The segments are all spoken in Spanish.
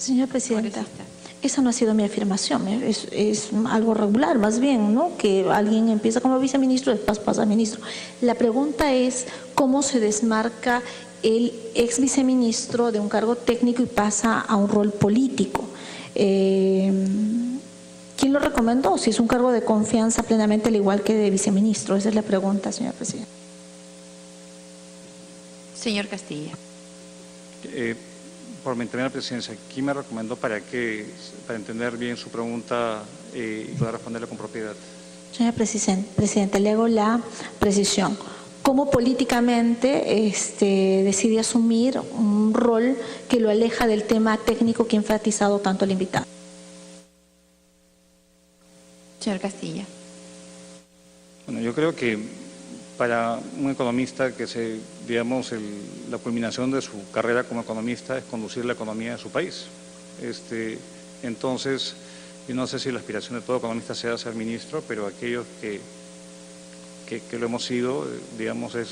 Señora Presidenta, esa no ha sido mi afirmación, es algo regular más bien, ¿no? Que alguien empieza como viceministro y después pasa a ministro. La pregunta es cómo se desmarca el ex viceministro de un cargo técnico y pasa a un rol político. ¿Quién lo recomendó? Si es un cargo de confianza plenamente al igual que de viceministro. Esa es la pregunta, señora Presidenta. Señor Castilla. Por mantener la presidencia, ¿quién me recomendó para entender bien su pregunta y poder responderla con propiedad? Señora Presidenta, le hago la precisión. ¿Cómo políticamente decide asumir un rol que lo aleja del tema técnico que ha enfatizado tanto el invitado? Señor Castilla. Bueno, yo creo que para un economista la culminación de su carrera como economista es conducir la economía de su país. Entonces, yo no sé si la aspiración de todo economista sea ser ministro, pero aquellos que lo hemos sido, digamos, es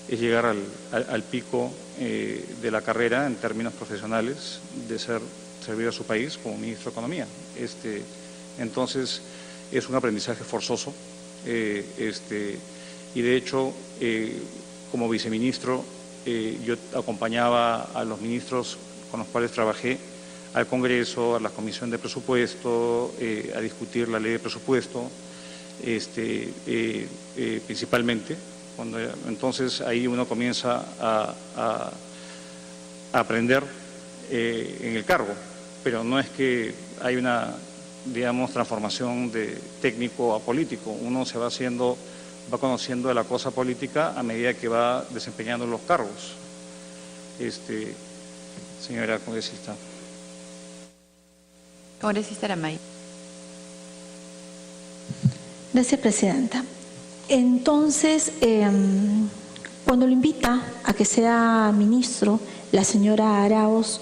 llegar al pico de la carrera en términos profesionales de servir a su país como ministro de Economía. Entonces, es un aprendizaje forzoso. Y de hecho, como viceministro, yo acompañaba a los ministros con los cuales trabajé al Congreso, a la Comisión de Presupuesto, a discutir la ley de presupuesto, principalmente. Entonces ahí uno comienza a aprender en el cargo, pero no es que hay una, digamos, transformación de técnico a político. Uno se va conociendo de la cosa política a medida que va desempeñando los cargos. Señora congresista. Congresista Aramay. Gracias, Presidenta. Entonces, cuando lo invita a que sea ministro, la señora Arauz,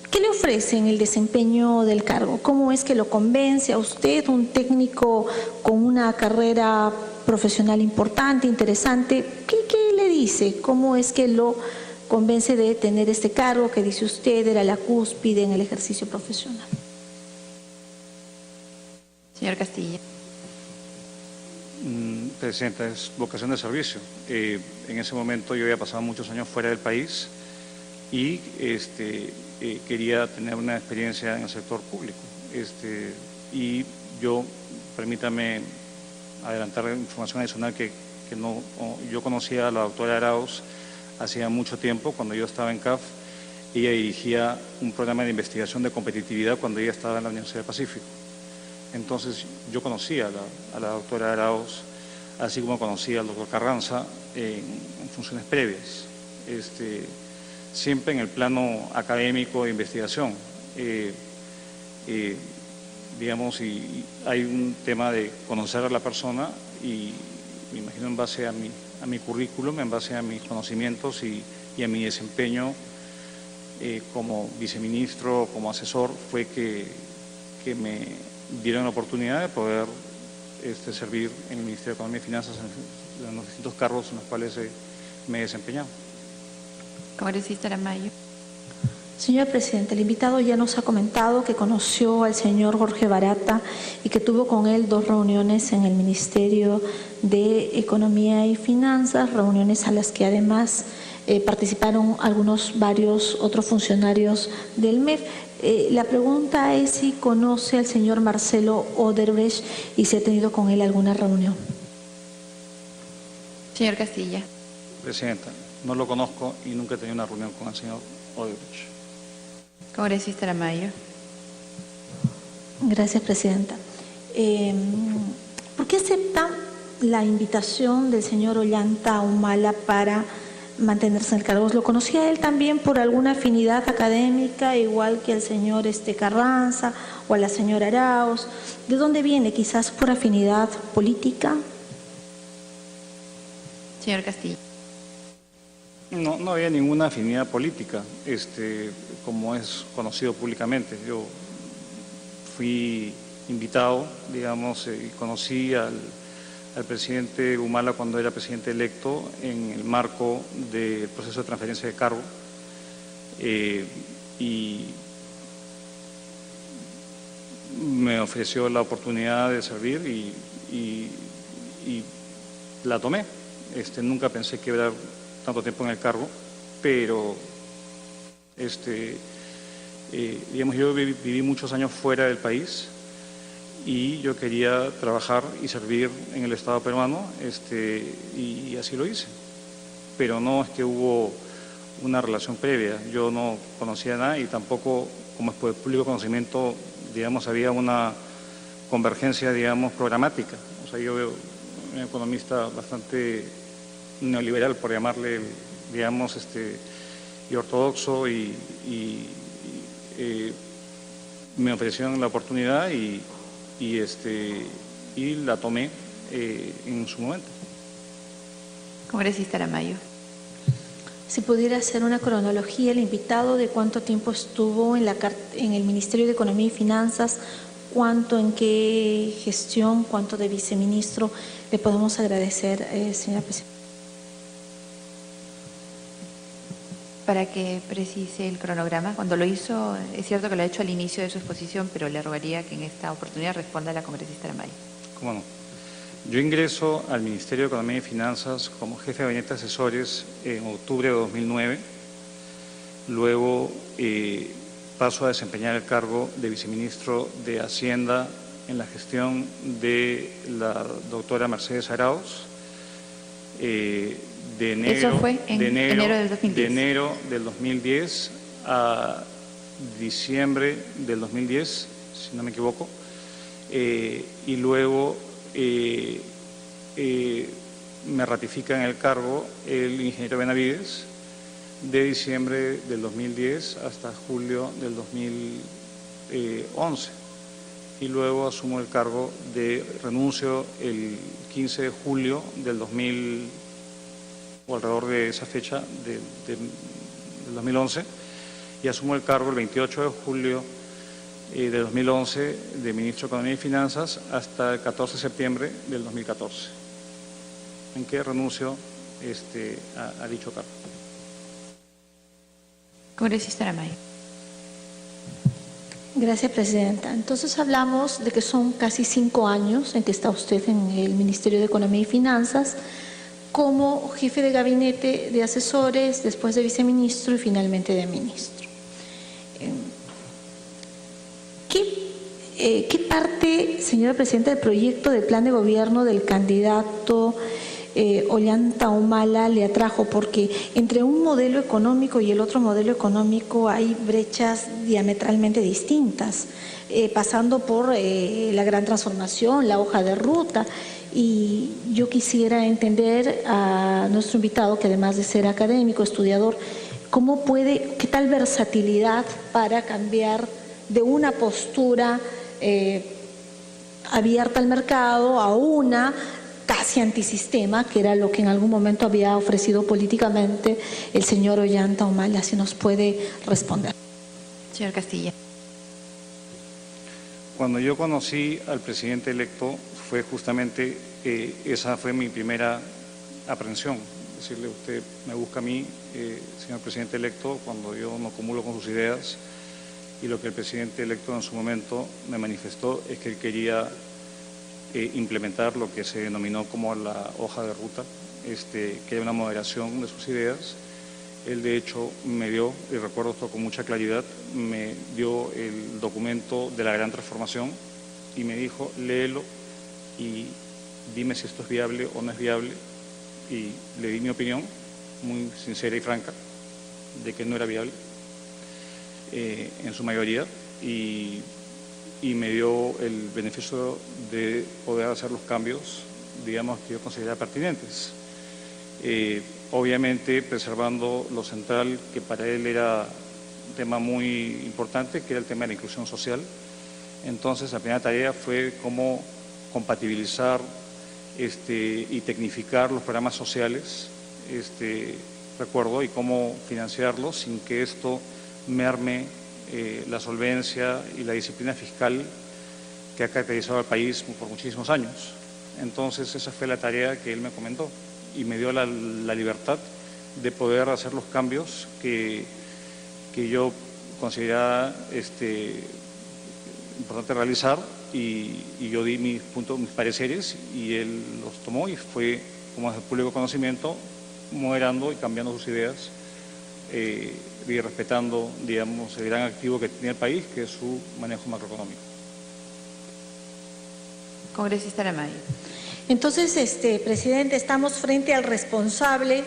¿qué le ofrece en el desempeño del cargo? ¿Cómo es que lo convence a usted, un técnico con una carrera profesional importante, interesante? ¿Qué le dice? ¿Cómo es que lo convence de tener este cargo que dice usted era la cúspide en el ejercicio profesional? Señor Castilla. Presidenta, es vocación de servicio. En ese momento yo había pasado muchos años fuera del país y quería tener una experiencia en el sector público. Y yo, permítame adelantar información adicional que yo conocía a la doctora Arauz hacía mucho tiempo, cuando yo estaba en CAF. Ella dirigía un programa de investigación de competitividad cuando ella estaba en la Universidad del Pacífico. Entonces yo conocía a la doctora Arauz, así como conocía al doctor Carranza en funciones previas, siempre en el plano académico de investigación. Digamos, y hay un tema de conocer a la persona y me imagino en base a mi currículum, en base a mis conocimientos y a mi desempeño como viceministro, como asesor, fue que me dieron la oportunidad de poder servir en el Ministerio de Economía y Finanzas en los distintos cargos en los cuales me he desempeñado. Congresista Aramayo. Señor Presidente, el invitado ya nos ha comentado que conoció al señor Jorge Barata y que tuvo con él 2 reuniones en el Ministerio de Economía y Finanzas, reuniones a las que además participaron varios otros funcionarios del MEF. La pregunta es si conoce al señor Marcelo Odebrecht y si ha tenido con él alguna reunión. Señor Castilla. Presidenta, no lo conozco y nunca he tenido una reunión con el señor Odebrecht. Congresista Aramayo. Gracias, Presidenta. ¿Por qué acepta la invitación del señor Ollanta Humala para mantenerse en el cargo? ¿Lo conocía él también por alguna afinidad académica, igual que al señor Carranza o a la señora Arauz? ¿De dónde viene? ¿Quizás por afinidad política? Señor Castillo. No había ninguna afinidad política, como es conocido públicamente. Yo fui invitado, digamos, y conocí al presidente Humala cuando era presidente electo en el marco del proceso de transferencia de cargo. y me ofreció la oportunidad de servir y la tomé. Nunca pensé que iba a dar tanto tiempo en el cargo, pero digamos, yo viví muchos años fuera del país y yo quería trabajar y servir en el Estado peruano, y así lo hice. Pero no es que hubo una relación previa, yo no conocía nada y tampoco, como es por público conocimiento, digamos, había una convergencia, digamos, programática. O sea, yo veo un economista bastante neoliberal, por llamarle, digamos, y ortodoxo, y me ofrecieron la oportunidad y la tomé en su momento. Congresista Aramayo. Si pudiera hacer una cronología, el invitado de cuánto tiempo estuvo en el Ministerio de Economía y Finanzas, cuánto, en qué gestión, cuánto de viceministro, le podemos agradecer, señora presidenta. Para que precise el cronograma, cuando lo hizo, es cierto que lo ha hecho al inicio de su exposición, pero le rogaría que en esta oportunidad responda a la congresista Aramayo. ¿Cómo no? Yo ingreso al Ministerio de Economía y Finanzas como jefe de gabinete de asesores en octubre de 2009. Luego paso a desempeñar el cargo de viceministro de Hacienda en la gestión de la doctora Mercedes Arauz. Eso fue en enero del 2010. De enero del 2010 a diciembre del 2010, si no me equivoco. Y luego me ratifica en el cargo el ingeniero Benavides de diciembre del 2010 hasta julio del 2011. Y luego asumo el cargo renuncio el 15 de julio del 2000, o alrededor de esa fecha del 2011, y asumo el cargo el 28 de julio de 2011 de ministro de Economía y Finanzas hasta el 14 de septiembre del 2014, en que renuncio a dicho cargo. Congresista Aramayo. Gracias, presidenta. Entonces hablamos de que son casi 5 años en que está usted en el Ministerio de Economía y Finanzas como jefe de gabinete de asesores, después de viceministro y finalmente de ministro. ¿Qué parte, señora presidenta, del proyecto de plan de gobierno del candidato Ollanta Humala le atrajo? Porque entre un modelo económico y el otro modelo económico hay brechas diametralmente distintas, pasando por la gran transformación, la hoja de ruta. Y yo quisiera entender a nuestro invitado, que además de ser académico, estudiador, qué tal versatilidad para cambiar de una postura abierta al mercado a una casi antisistema, que era lo que en algún momento había ofrecido políticamente el señor Ollanta Humala. Si nos puede responder. Señor Castilla. Cuando yo conocí al presidente electo, fue justamente, esa fue mi primera aprehensión. Decirle, usted me busca a mí, señor presidente electo, cuando yo no comulgo con sus ideas, y lo que el presidente electo en su momento me manifestó es que él quería implementar lo que se denominó como la hoja de ruta, que era una moderación de sus ideas. Él, de hecho, me dio, y recuerdo esto con mucha claridad, me dio el documento de la gran transformación y me dijo, léelo y dime si esto es viable o no es viable. Y le di mi opinión, muy sincera y franca, de que no era viable en su mayoría, y me dio el beneficio de poder hacer los cambios, digamos, que yo consideraba pertinentes. Obviamente preservando lo central, que para él era un tema muy importante, que era el tema de la inclusión social. Entonces, la primera tarea fue cómo compatibilizar y tecnificar los programas sociales, recuerdo, y cómo financiarlos sin que esto merme la solvencia y la disciplina fiscal que ha caracterizado al país por muchísimos años. Entonces, esa fue la tarea que él me comentó y me dio la libertad de poder hacer los cambios que yo considerada importante realizar, y yo di mis pareceres, y él los tomó y fue, como es de público conocimiento, moderando y cambiando sus ideas y respetando, digamos, el gran activo que tenía el país, que es su manejo macroeconómico. Congresista Aramay. Entonces, presidente, estamos frente al responsable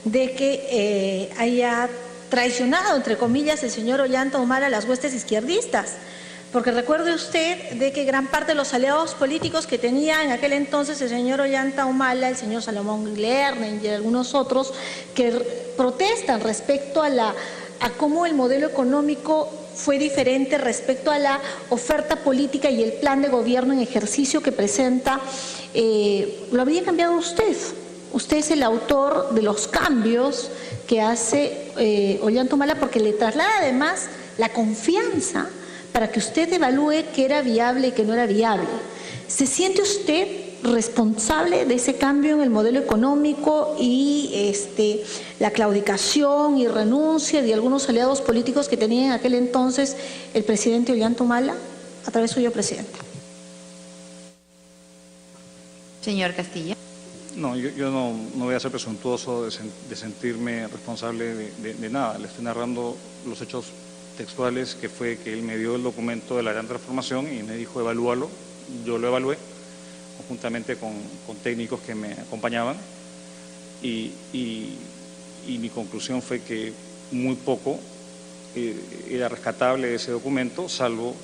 de que haya traicionado, entre comillas, el señor Ollanta Humala a las huestes izquierdistas. Porque recuerde usted de que gran parte de los aliados políticos que tenía en aquel entonces el señor Ollanta Humala, el señor Salomón Lerner y algunos otros que protestan respecto a cómo el modelo económico fue diferente respecto a la oferta política y el plan de gobierno en ejercicio que presenta, lo habría cambiado usted. Usted es el autor de los cambios que hace Ollanta Humala, porque le traslada además la confianza para que usted evalúe qué era viable y qué no era viable. ¿Se siente usted responsable de ese cambio en el modelo económico y la claudicación y renuncia de algunos aliados políticos que tenía en aquel entonces el presidente Ollanta Humala? A través suyo, presidente. Señor Castilla. No, yo no voy a ser presuntuoso de sentirme responsable de nada. Le estoy narrando los hechos textuales, que fue que él me dio el documento de la gran transformación y me dijo evalúalo. Yo lo evalué conjuntamente con técnicos que me acompañaban y mi conclusión fue que muy poco era rescatable de ese documento, salvo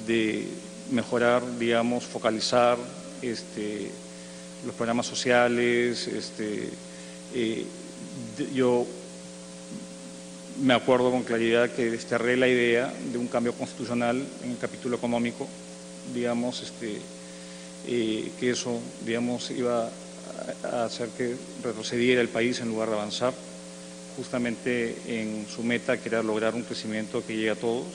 de mejorar, digamos, focalizar los programas sociales. Yo me acuerdo con claridad que desterré la idea de un cambio constitucional en el capítulo económico, digamos, que eso, digamos, iba a hacer que retrocediera el país en lugar de avanzar, justamente en su meta, que era lograr un crecimiento que llegue a todos.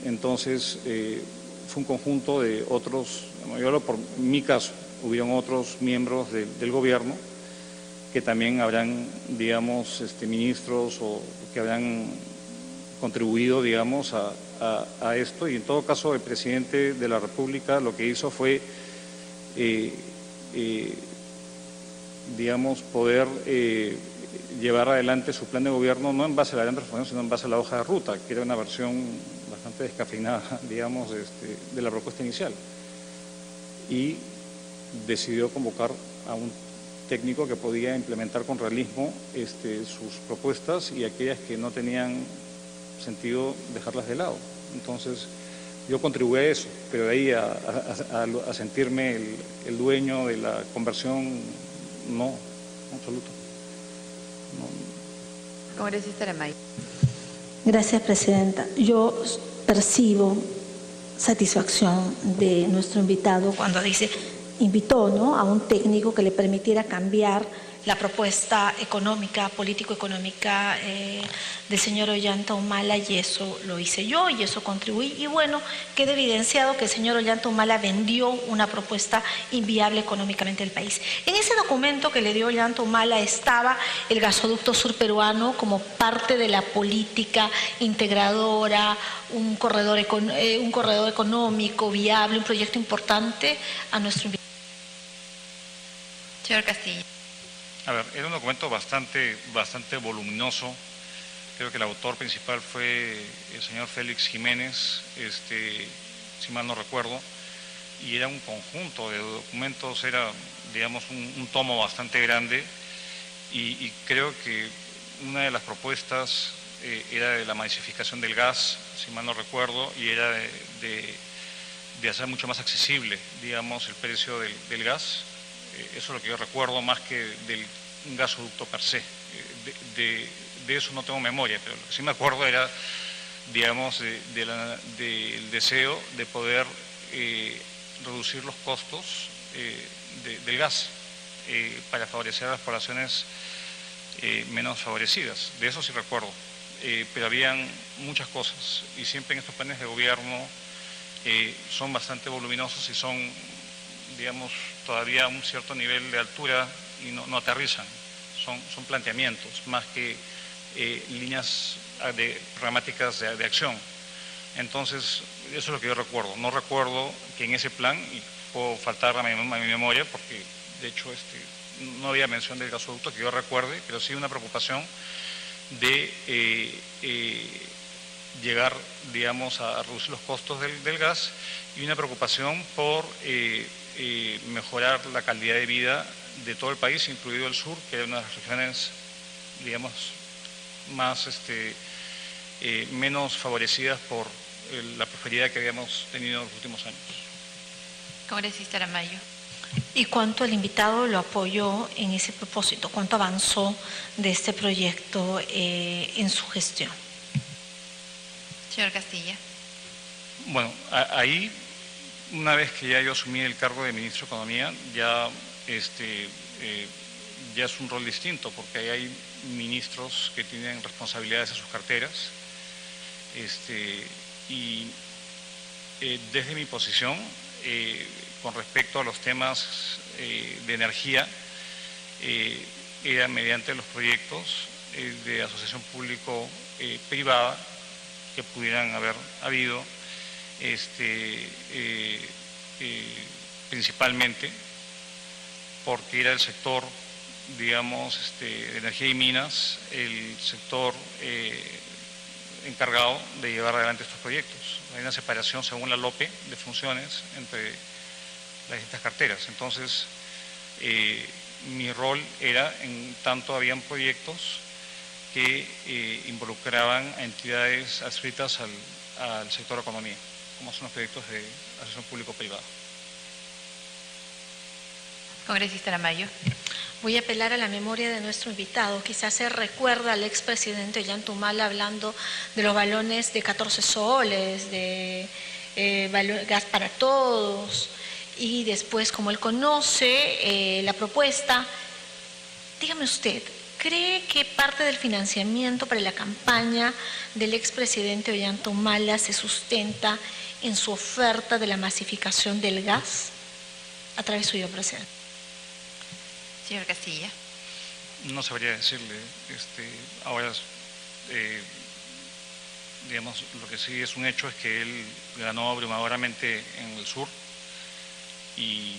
Entonces, fue un conjunto de otros, yo hablo por mi caso, hubieron otros miembros del gobierno que también habrán, digamos, ministros o que habrán contribuido, digamos, a esto, y en todo caso el presidente de la República lo que hizo fue, digamos, poder llevar adelante su plan de gobierno no en base a la gran transformación, sino en base a la hoja de ruta, que era una versión bastante descafeinada, digamos, de la propuesta inicial. Y decidió convocar a un técnico que podía implementar con realismo sus propuestas, y aquellas que no tenían sentido dejarlas de lado. Entonces, yo contribuí a eso, pero de ahí a sentirme el dueño de la conversión, no, en absoluto. No. Congresista Aramay. Gracias, presidenta. Yo percibo satisfacción de nuestro invitado cuando invitó, ¿no?, a un técnico que le permitiera cambiar la propuesta económica, político-económica del señor Ollanta Humala, y eso lo hice yo y eso contribuí. Y bueno, queda evidenciado que el señor Ollanta Humala vendió una propuesta inviable económicamente al país. En ese documento que le dio Ollanta Humala estaba el gasoducto sur peruano como parte de la política integradora, un corredor económico viable, un proyecto importante a nuestro invitado. Señor Castillo. A ver, era un documento bastante voluminoso. Creo que el autor principal fue el señor Félix Jiménez, si mal no recuerdo, y era un conjunto de documentos, era, digamos, un tomo bastante grande, y creo que una de las propuestas era de la masificación del gas, si mal no recuerdo, y era de hacer mucho más accesible, digamos, el precio del gas. Eso es lo que yo recuerdo, más que del gasoducto per se. De eso no tengo memoria, pero lo que sí me acuerdo era, digamos, del deseo de poder reducir los costos del gas para favorecer a las poblaciones menos favorecidas. De eso sí recuerdo, pero habían muchas cosas, y siempre en estos planes de gobierno son bastante voluminosos y son, digamos, todavía a un cierto nivel de altura y no aterrizan. Son planteamientos más que líneas programáticas de acción. Entonces, eso es lo que yo recuerdo. No recuerdo que en ese plan, y puedo faltar a mi memoria, porque de hecho no había mención del gasoducto que yo recuerde, pero sí una preocupación de llegar, digamos, a reducir los costos del gas, y una preocupación por mejorar la calidad de vida de todo el país, incluido el sur, que era una de las regiones, digamos, más menos favorecidas por la prosperidad que habíamos tenido en los últimos años. Congresista Aramayo. ¿Y cuánto el invitado lo apoyó en ese propósito? ¿Cuánto avanzó de este proyecto en su gestión? Señor Castilla. Bueno, ahí, una vez que ya yo asumí el cargo de Ministro de Economía, ya es un rol distinto, porque ahí hay ministros que tienen responsabilidades en sus carteras, y desde mi posición, con respecto a los temas de energía, era mediante los proyectos de asociación público-privada que pudieran haber habido, principalmente porque era el sector, digamos, de energía y minas, el sector encargado de llevar adelante estos proyectos. Hay una separación, según la LOPE, de funciones entre las distintas carteras. Entonces, mi rol era, en tanto habían proyectos que involucraban a entidades adscritas al sector economía, como son los proyectos de asociación público-privada. Congresista Aramayo. Voy a apelar a la memoria de nuestro invitado. Quizás se recuerda al expresidente Ollantumala hablando de los balones de 14 soles, de gas para todos, y después, como él conoce la propuesta, dígame usted, ¿cree que parte del financiamiento para la campaña del expresidente Ollantumala se sustenta en su oferta de la masificación del gas? A través suyo, presidente. Señor Castilla. No sabría decirle. Ahora, digamos, lo que sí es un hecho es que él ganó abrumadoramente en el sur, y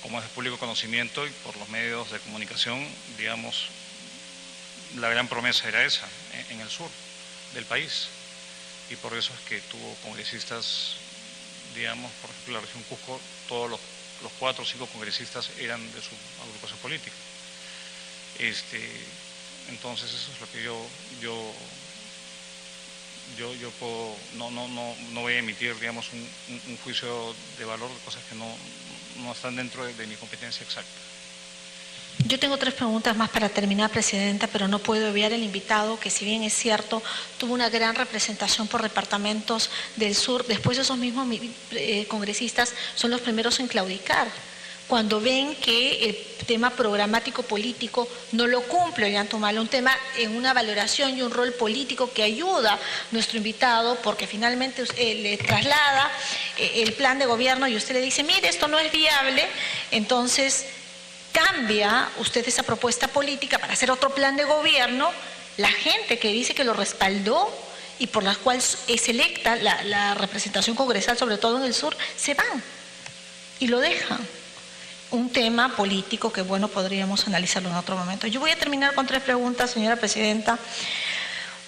como es de público conocimiento y por los medios de comunicación, digamos, la gran promesa era esa, en el sur del país, y por eso es que tuvo congresistas, digamos, por ejemplo, la región Cusco, todos los 4 o 5 congresistas eran de su agrupación política. Entonces eso es lo que yo puedo, no voy a emitir, digamos, un juicio de valor de cosas que no están dentro de mi competencia exacta. Yo tengo 3 preguntas más para terminar, presidenta, pero no puedo obviar el invitado, que si bien es cierto, tuvo una gran representación por departamentos del sur. Después esos mismos congresistas son los primeros en claudicar, cuando ven que el tema programático político no lo cumple Ollantumala, un tema en una valoración y un rol político que ayuda a nuestro invitado, porque finalmente le traslada el plan de gobierno y usted le dice, mire, esto no es viable, entonces cambia usted esa propuesta política para hacer otro plan de gobierno. La gente que dice que lo respaldó y por la cual es electa la representación congresal, sobre todo en el sur, se van y lo dejan. Un tema político que, bueno, podríamos analizarlo en otro momento. Yo voy a terminar con 3 preguntas, señora presidenta.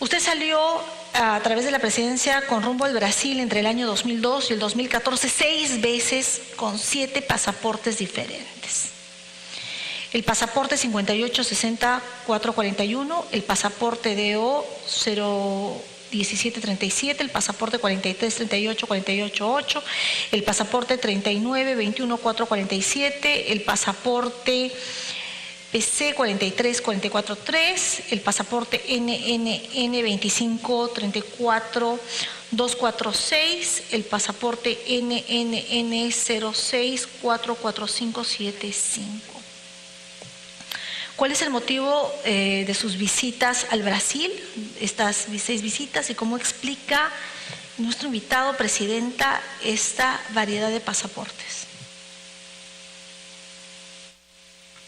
Usted salió a través de la presidencia con rumbo al Brasil entre el año 2002 y el 2014, 6 veces con 7 pasaportes diferentes. El pasaporte 5860-441, el pasaporte DO 01737, el pasaporte 4338-488, el pasaporte 3921-447, el pasaporte PC 43443, el pasaporte NNN 2534-246, el pasaporte NNN 06-44575. ¿Cuál es el motivo de sus visitas al Brasil, estas 6 visitas, y cómo explica nuestro invitado, presidenta, esta variedad de pasaportes?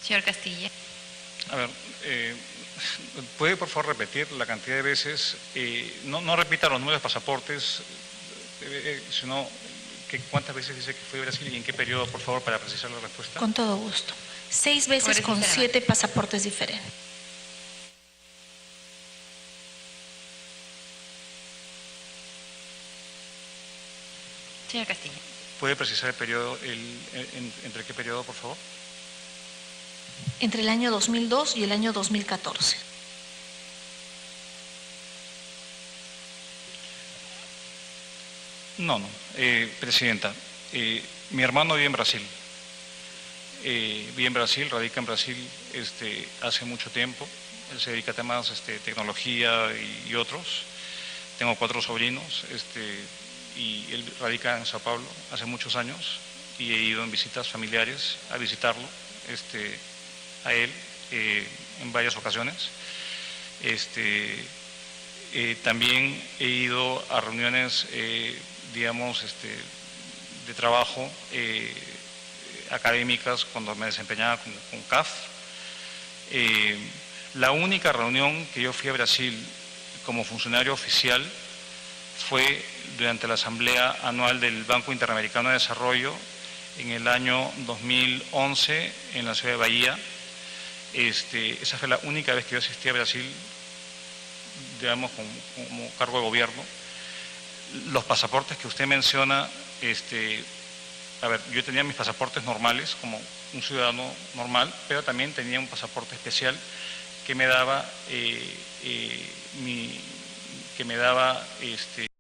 Señor Castilla. A ver, ¿Puede por favor repetir la cantidad de veces? No repita los números de pasaportes, sino cuántas veces dice que fue a Brasil y en qué periodo, por favor, para precisar la respuesta. Con todo gusto. 6 veces con 7 pasaportes diferentes. Señor Castillo. ¿Puede precisar el periodo, entre qué periodo, por favor? Entre el año 2002 y el año 2014. No, Presidenta. Mi hermano vive en Brasil. Vive en Brasil, radica en Brasil hace mucho tiempo. Él se dedica a temas tecnología y otros. Tengo 4 sobrinos y él radica en Sao Paulo hace muchos años y he ido en visitas familiares a visitarlo, a él en varias ocasiones. También he ido a reuniones, digamos, de trabajo académicas cuando me desempeñaba con CAF. La única reunión que yo fui a Brasil como funcionario oficial fue durante la Asamblea Anual del Banco Interamericano de Desarrollo en el año 2011 en la ciudad de Bahía. Esa fue la única vez que yo asistí a Brasil, digamos, como cargo de gobierno. Los pasaportes que usted menciona, a ver, yo tenía mis pasaportes normales como un ciudadano normal, pero también tenía un pasaporte especial que me daba